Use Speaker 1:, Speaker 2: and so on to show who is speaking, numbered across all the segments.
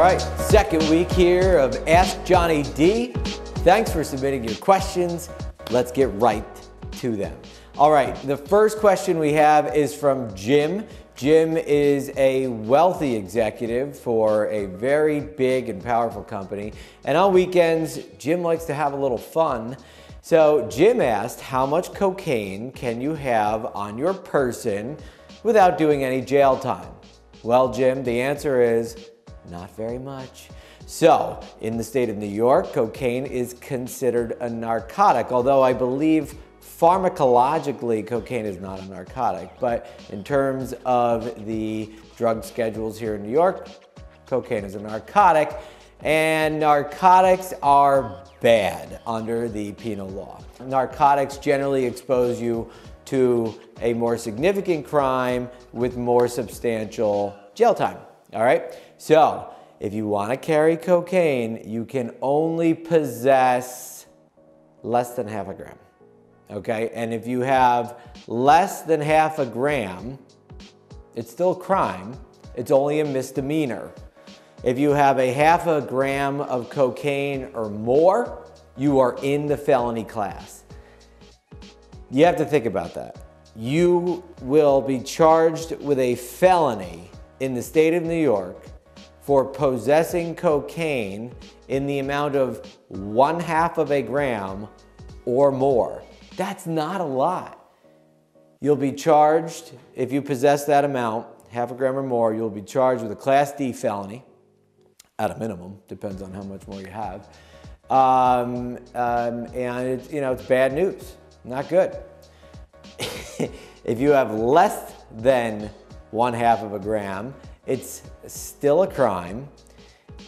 Speaker 1: right, second week here of Ask Johnny D. Thanks for submitting your questions. Let's get right to them. All right, the first question we have is from Jim. Jim is a wealthy executive for a very big and powerful company. And on weekends, Jim likes to have a little fun. So Jim asked, how much cocaine can you have on your person without doing any jail time? Well, Jim, the answer is not very much. So in the state of New York, cocaine is considered a narcotic, although I believe pharmacologically, cocaine is not a narcotic, but in terms of the drug schedules here in New York, cocaine is a narcotic, and narcotics are bad under the penal law. Narcotics generally expose you to a more significant crime with more substantial jail time, all right? So if you want to carry cocaine, you can only possess less than half a gram. Okay, and if you have less than half a gram, it's still a crime. It's only a misdemeanor. If you have a half a gram of cocaine or more, you are in the felony class. You have to think about that. You will be charged with a felony in the state of New York for possessing cocaine in the amount of 1/2 of a gram or more. That's not a lot. You'll be charged, if you possess that amount, half a gram or more, you'll be charged with a Class D felony, at a minimum, depends on how much more you have. And it's bad news, not good. If you have less than 1/2 of a gram, it's still a crime.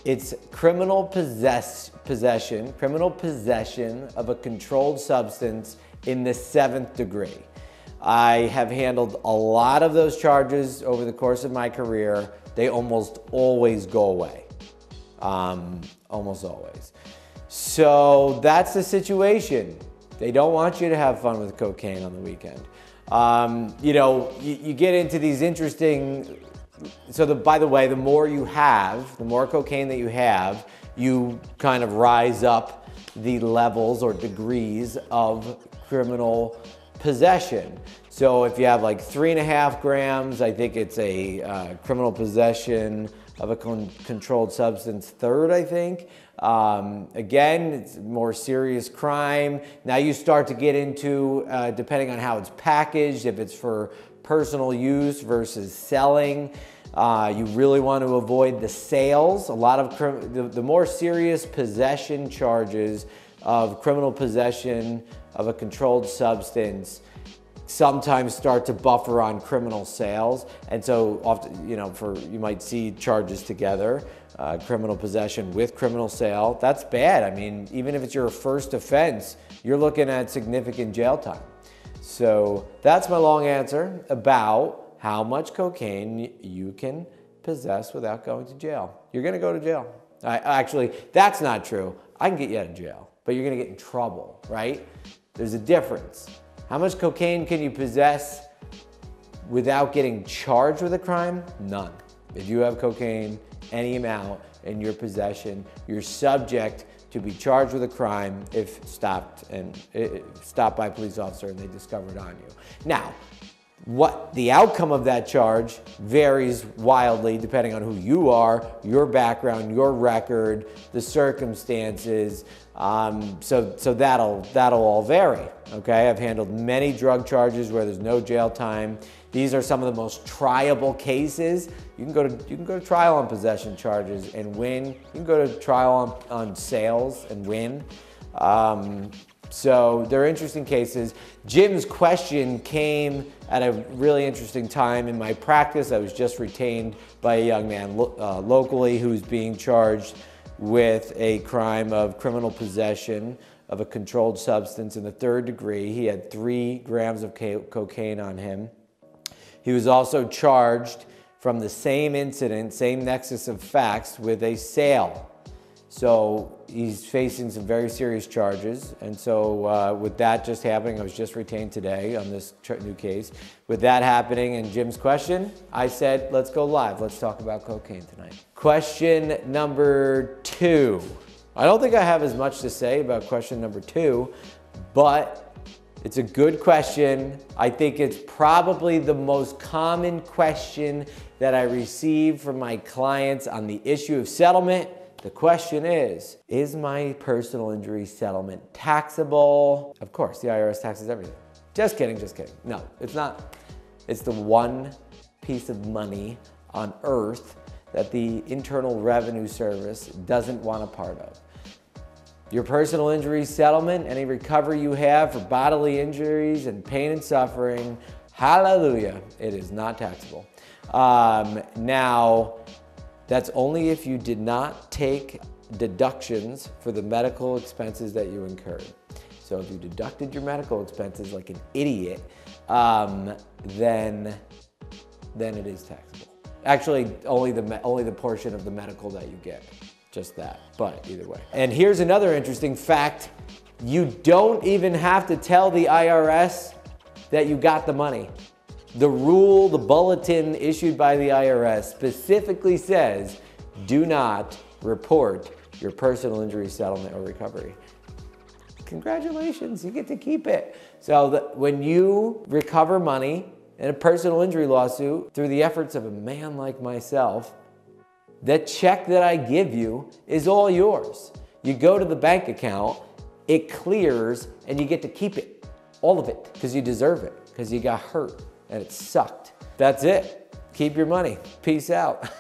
Speaker 1: It's criminal possession of a controlled substance in the 7th degree. I have handled a lot of those charges over the course of my career. They almost always go away, almost always. So that's the situation. They don't want you to have fun with cocaine on the weekend. You get into these interesting, by the way, the more you have, the more cocaine that you have, you kind of rise up the levels or degrees of criminal possession. So if you have like 3.5 grams, I think it's a criminal possession of a controlled substance. Third, I think. Again, it's a more serious crime. Now you start to get into, depending on how it's packaged, if it's for personal use versus selling. You really want to avoid the sales. A lot of the more serious possession charges of criminal possession of a controlled substance sometimes start to buffer on criminal sales. And so often, you might see charges together, criminal possession with criminal sale. That's bad. I mean, even if it's your first offense, you're looking at significant jail time. So that's my long answer about how much cocaine you can possess without going to jail. You're gonna go to jail. Actually, that's not true. I can get you out of jail, but you're gonna get in trouble, right? There's a difference. How much cocaine can you possess without getting charged with a crime? None. If you have cocaine, any amount in your possession, you're subject to be charged with a crime if stopped by a police officer and they discover it on you. Now, what the outcome of that charge varies wildly depending on who you are, your background, your record, the circumstances. So that'll all vary. Okay, I've handled many drug charges where there's no jail time. These are some of the most triable cases. You can go to trial on possession charges and win. You can go to trial on sales and win. So they're interesting cases. Jim's question came at a really interesting time in my practice. I was just retained by a young man locally who's being charged with a crime of criminal possession of a controlled substance in the 3rd degree. He had 3 grams of cocaine on him. He was also charged from the same incident, same nexus of facts, with a sale. So he's facing some very serious charges. And so with that just happening, I was just retained today on this new case. With that happening and Jim's question, I said, let's go live. Let's talk about cocaine tonight. Question number 2. I don't think I have as much to say about question number 2, but it's a good question. I think it's probably the most common question that I receive from my clients on the issue of settlement. The question is my personal injury settlement taxable? Of course, the IRS taxes everything. Just kidding, just kidding. No, it's not. It's the one piece of money on earth that the Internal Revenue Service doesn't want a part of. Your personal injury settlement, any recovery you have for bodily injuries and pain and suffering, hallelujah, it is not taxable. Now, that's only if you did not take deductions for the medical expenses that you incurred. So if you deducted your medical expenses like an idiot, then it is taxable. Actually, only the portion of the medical that you get, just that, but either way. And here's another interesting fact. You don't even have to tell the IRS that you got the money. The rule, the bulletin issued by the IRS specifically says, do not report your personal injury settlement or recovery. Congratulations, you get to keep it. So when you recover money in a personal injury lawsuit through the efforts of a man like myself, the check that I give you is all yours. You go to the bank account, it clears, and you get to keep it, all of it, because you deserve it, because you got hurt. And it sucked. That's it. Keep your money. Peace out.